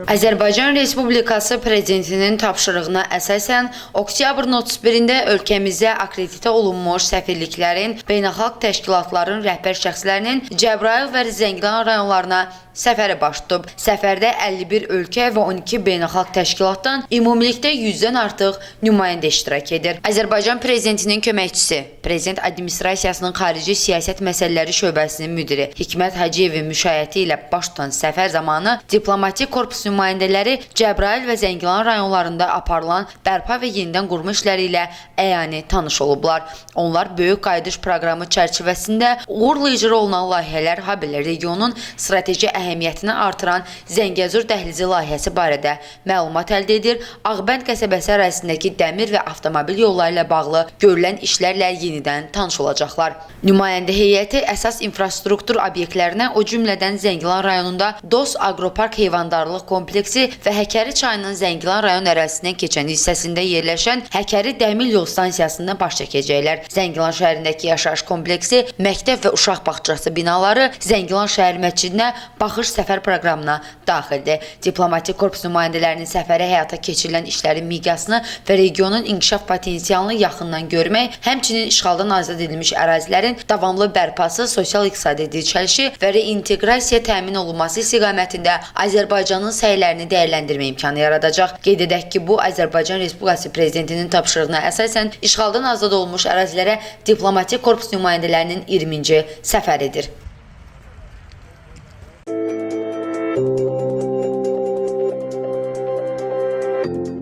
Azərbaycan Respublikası Prezidentinin tapşırığına əsasən oktyabrın 31-də ölkəmizə akreditə olunmuş səfirliklərin, beynəlxalq təşkilatların rəhbər şəxslərinin Cəbrayıl və Zəngilan rayonlarına səfəri baş tutub. Səfərdə 51 ölkə və 12 beynəlxalq təşkilatdan ümumilikdə 100-dən artıq nümayəndə iştirak edir. Azərbaycan Prezidentinin köməkçisi, Prezident Administrasiyasının Xarici Siyasət Məsələləri Şöbəsinin müdiri Hikmət Hacıyevin müşayiəti ilə baş tutan səfər zamanı diplomatik korpus nümayəndələri Cəbrayıl və Zəngilan rayonlarında aparılan bərpa və yenidən qurma işləri ilə əyani tanış olublar. Onlar böyük qayıdış proqramı çərçivəsində uğurla icra olunan layihələr, habelə regionun strateji əhəmiyyətini artıran Zəngəzur dəhlizi layihəsi barədə məlumat əldə edir. Ağbənd qəsəbəsi ərazisindəki dəmir və avtomobil yolları ilə bağlı görülən işlərlə yenidən tanış olacaqlar. Nümayəndə heyəti əsas infrastruktur obyektlərinə, o cümlədən Zəngilan rayonunda DOS Agropark heyvandarlıq kompleksi və Həkəri çayının Zəngilan rayon ərazisindən keçən hissəsində yerləşən Həkəri dəmir yol stansiyasında baş çəkəcəklər. Zəngilan şəhərindəki yaşayış kompleksi, məktəb və uşaq bağçası binaları Zəngilan şəhər məscidinə baxış səfər proqramına daxildir. Diplomatik korpus nümayəndələrinin səfəri həyata keçirilən işlərin miqyasını və regionun inkişaf potensialını yaxından görmək, həmçinin işğaldan azad edilmiş ərazilərin davamlı bərpası, sosial-iqtisadi dirçəlişi və reinteqrasiya təmin olunması istiqamətində Azərbaycanın səylərini dəyərləndirmə imkanı yaradacaq. Qeyd edək ki, bu Azərbaycan Respublikası Prezidentinin tapşırığına əsasən işğaldan azad olunmuş ərazilərə diplomatik korpus nümayəndələrinin 20-ci səfəridir.